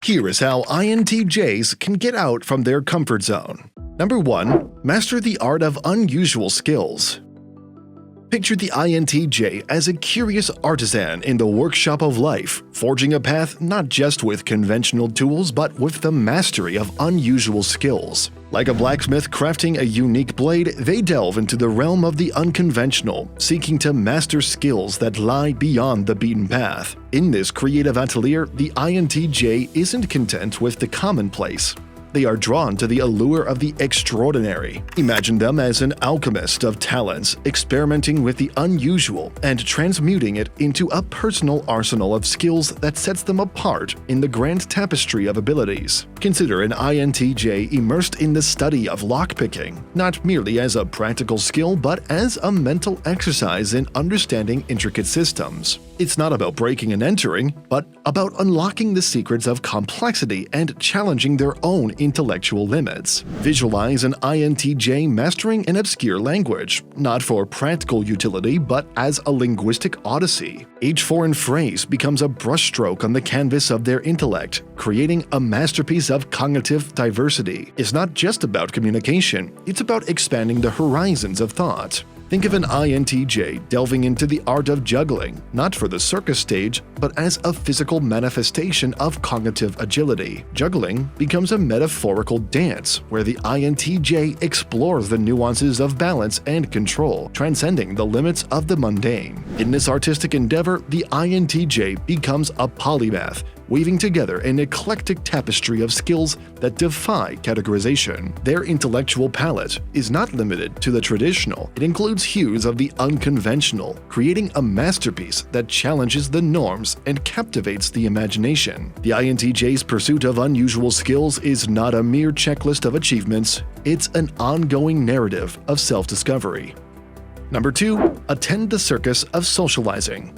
Here is how INTJs can get out from their comfort zone. Number 1. Master the art of unusual skills. Picture the INTJ as a curious artisan in the workshop of life, forging a path not just with conventional tools but with the mastery of unusual skills. Like a blacksmith crafting a unique blade, they delve into the realm of the unconventional, seeking to master skills that lie beyond the beaten path. In this creative atelier, the INTJ isn't content with the commonplace. They are drawn to the allure of the extraordinary. Imagine them as an alchemist of talents, experimenting with the unusual and transmuting it into a personal arsenal of skills that sets them apart in the grand tapestry of abilities. Consider an INTJ immersed in the study of lockpicking, not merely as a practical skill but as a mental exercise in understanding intricate systems. It's not about breaking and entering, but about unlocking the secrets of complexity and challenging their own intellectual limits. Visualize an INTJ mastering an obscure language, not for practical utility but as a linguistic odyssey. Each foreign phrase becomes a brushstroke on the canvas of their intellect, creating a masterpiece of cognitive diversity. It's not just about communication, it's about expanding the horizons of thought. Think of an INTJ delving into the art of juggling, not for the circus stage, but as a physical manifestation of cognitive agility. Juggling becomes a metaphorical dance where the INTJ explores the nuances of balance and control, transcending the limits of the mundane. In this artistic endeavor, the INTJ becomes a polymath, weaving together an eclectic tapestry of skills that defy categorization. Their intellectual palette is not limited to the traditional, it includes hues of the unconventional, creating a masterpiece that challenges the norms and captivates the imagination. The INTJ's pursuit of unusual skills is not a mere checklist of achievements, it's an ongoing narrative of self-discovery. Number 2. Attend the circus of socializing.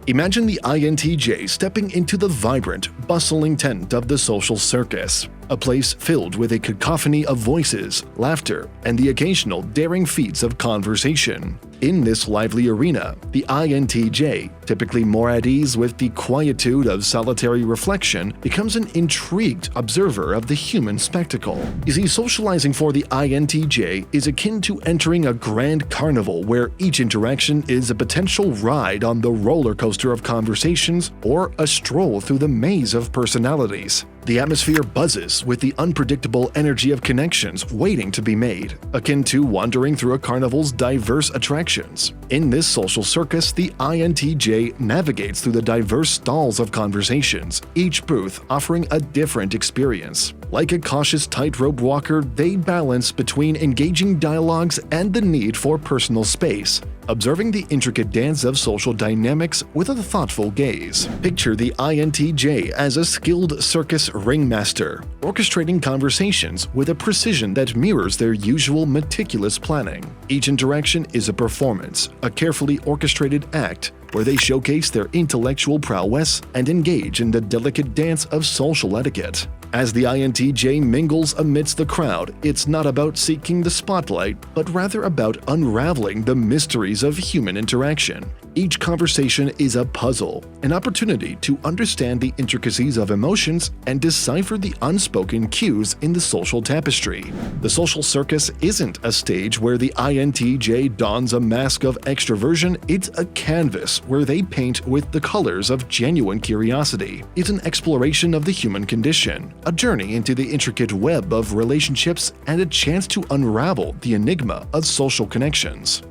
Imagine the INTJ stepping into the vibrant, bustling tent of the social circus, a place filled with a cacophony of voices, laughter, and the occasional daring feats of conversation. In this lively arena, the INTJ, typically more at ease with the quietude of solitary reflection, becomes an intrigued observer of the human spectacle. You see, socializing for the INTJ is akin to entering a grand carnival where each interaction is a potential ride on the roller coaster of conversations or a stroll through the maze of personalities. The atmosphere buzzes with the unpredictable energy of connections waiting to be made, akin to wandering through a carnival's diverse attractions. In this social circus, the INTJ navigates through the diverse stalls of conversations, each booth offering a different experience. Like a cautious tightrope walker, they balance between engaging dialogues and the need for personal space, observing the intricate dance of social dynamics with a thoughtful gaze. Picture the INTJ as a skilled circus ringmaster, orchestrating conversations with a precision that mirrors their usual meticulous planning. Each interaction is a performance, a carefully orchestrated act where they showcase their intellectual prowess and engage in the delicate dance of social etiquette. As the INTJ mingles amidst the crowd, it's not about seeking the spotlight, but rather about unraveling the mysteries of human interaction. Each conversation is a puzzle, an opportunity to understand the intricacies of emotions and decipher the unspoken cues in the social tapestry. The social circus isn't a stage where the INTJ dons a mask of extroversion, it's a canvas where they paint with the colors of genuine curiosity. It's an exploration of the human condition, a journey into the intricate web of relationships, and a chance to unravel the enigma of social connections.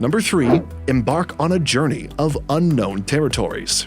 Number 3. Embark on a journey of unknown territories.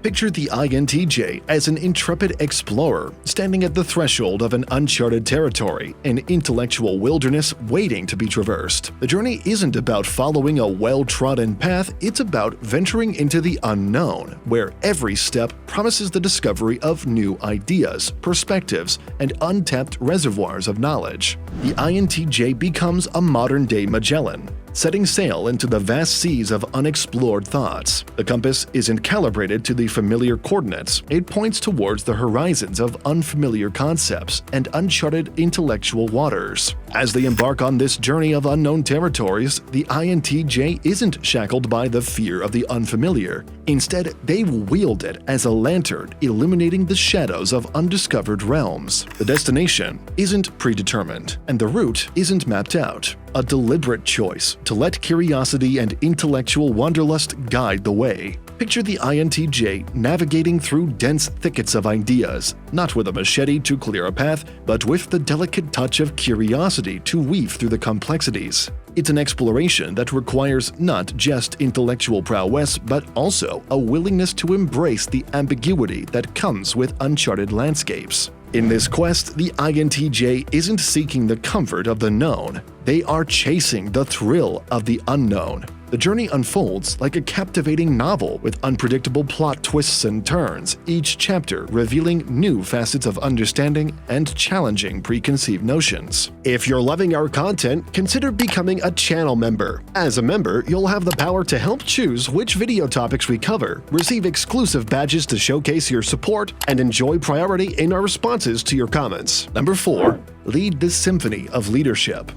Picture the INTJ as an intrepid explorer standing at the threshold of an uncharted territory, an intellectual wilderness waiting to be traversed. The journey isn't about following a well-trodden path, it's about venturing into the unknown, where every step promises the discovery of new ideas, perspectives, and untapped reservoirs of knowledge. The INTJ becomes a modern-day Magellan, setting sail into the vast seas of unexplored thoughts. The compass isn't calibrated to the familiar coordinates, it points towards the horizons of unfamiliar concepts and uncharted intellectual waters. As they embark on this journey of unknown territories, the INTJ isn't shackled by the fear of the unfamiliar. Instead, they wield it as a lantern, illuminating the shadows of undiscovered realms. The destination isn't predetermined, and the route isn't mapped out. A deliberate choice to let curiosity and intellectual wanderlust guide the way. Picture the INTJ navigating through dense thickets of ideas, not with a machete to clear a path, but with the delicate touch of curiosity to weave through the complexities. It's an exploration that requires not just intellectual prowess, but also a willingness to embrace the ambiguity that comes with uncharted landscapes. In this quest, the INTJ isn't seeking the comfort of the known, they are chasing the thrill of the unknown. The journey unfolds like a captivating novel with unpredictable plot twists and turns, each chapter revealing new facets of understanding and challenging preconceived notions. If you're loving our content, consider becoming a channel member. As a member, you'll have the power to help choose which video topics we cover, receive exclusive badges to showcase your support, and enjoy priority in our responses to your comments. Number 4. Lead the symphony of leadership.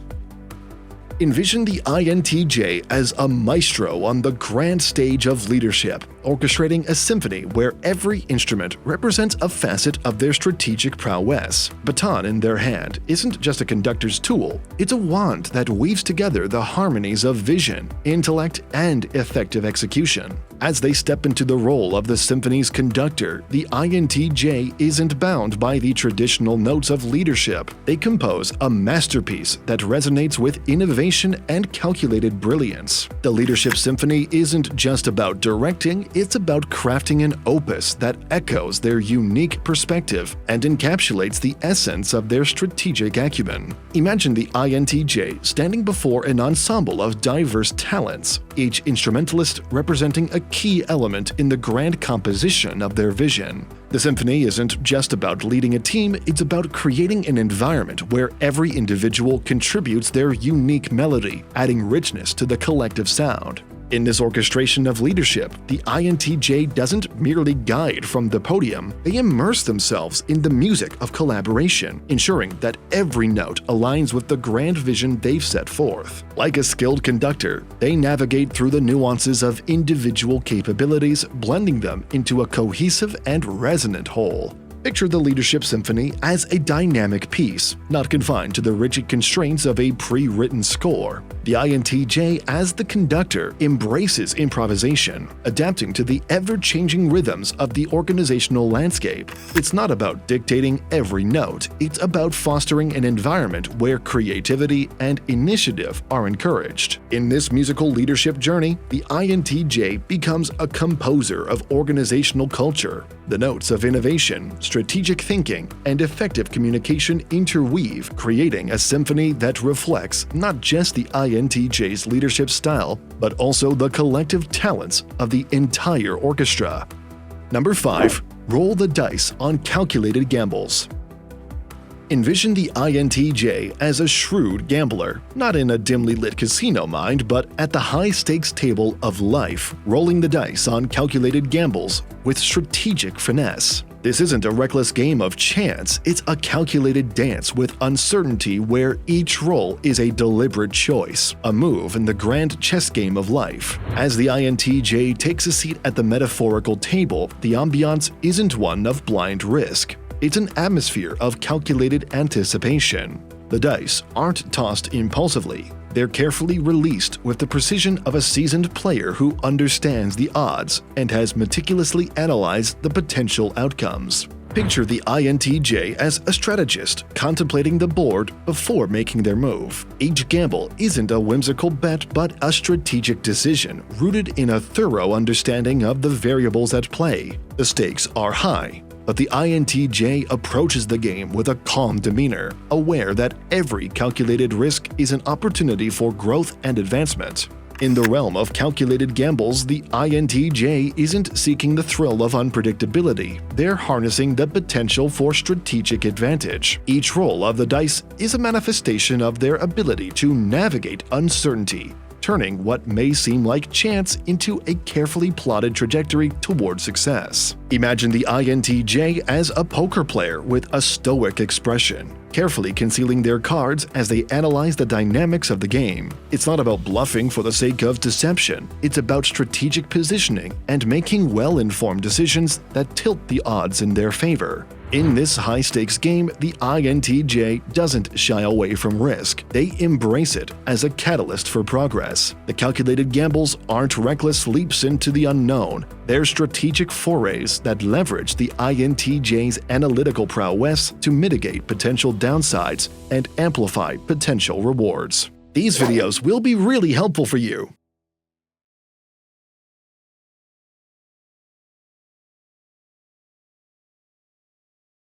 Envision the INTJ as a maestro on the grand stage of leadership, orchestrating a symphony where every instrument represents a facet of their strategic prowess. Baton in their hand isn't just a conductor's tool, it's a wand that weaves together the harmonies of vision, intellect, and effective execution. As they step into the role of the symphony's conductor, the INTJ isn't bound by the traditional notes of leadership. They compose a masterpiece that resonates with innovation and calculated brilliance. The Leadership Symphony isn't just about directing, it's about crafting an opus that echoes their unique perspective and encapsulates the essence of their strategic acumen. Imagine the INTJ standing before an ensemble of diverse talents, each instrumentalist representing a key element in the grand composition of their vision. The symphony isn't just about leading a team, it's about creating an environment where every individual contributes their unique melody, adding richness to the collective sound. In this orchestration of leadership, the INTJ doesn't merely guide from the podium, they immerse themselves in the music of collaboration, ensuring that every note aligns with the grand vision they've set forth. Like a skilled conductor, they navigate through the nuances of individual capabilities, blending them into a cohesive and resonant whole. Picture the Leadership Symphony as a dynamic piece, not confined to the rigid constraints of a pre-written score. The INTJ, as the conductor, embraces improvisation, adapting to the ever-changing rhythms of the organizational landscape. It's not about dictating every note, it's about fostering an environment where creativity and initiative are encouraged. In this musical leadership journey, the INTJ becomes a composer of organizational culture. The notes of innovation, strategic thinking, and effective communication interweave, creating a symphony that reflects not just the INTJ's leadership style, but also the collective talents of the entire orchestra. Number 5. Roll the dice on calculated gambles. Envision the INTJ as a shrewd gambler, not in a dimly lit casino mind, but at the high-stakes table of life, rolling the dice on calculated gambles with strategic finesse. This isn't a reckless game of chance, it's a calculated dance with uncertainty where each roll is a deliberate choice, a move in the grand chess game of life. As the INTJ takes a seat at the metaphorical table, the ambiance isn't one of blind risk. It's an atmosphere of calculated anticipation. The dice aren't tossed impulsively. They're carefully released with the precision of a seasoned player who understands the odds and has meticulously analyzed the potential outcomes. Picture the INTJ as a strategist contemplating the board before making their move. Each gamble isn't a whimsical bet but a strategic decision rooted in a thorough understanding of the variables at play. The stakes are high, but the INTJ approaches the game with a calm demeanor, aware that every calculated risk is an opportunity for growth and advancement. In the realm of calculated gambles, the INTJ isn't seeking the thrill of unpredictability, they're harnessing the potential for strategic advantage. Each roll of the dice is a manifestation of their ability to navigate uncertainty, turning what may seem like chance into a carefully plotted trajectory toward success. Imagine the INTJ as a poker player with a stoic expression, carefully concealing their cards as they analyze the dynamics of the game. It's not about bluffing for the sake of deception. It's about strategic positioning and making well-informed decisions that tilt the odds in their favor. In this high-stakes game, the INTJ doesn't shy away from risk. They embrace it as a catalyst for progress. The calculated gambles aren't reckless leaps into the unknown. They're strategic forays that leverage the INTJ's analytical prowess to mitigate potential downsides and amplify potential rewards. These videos will be really helpful for you.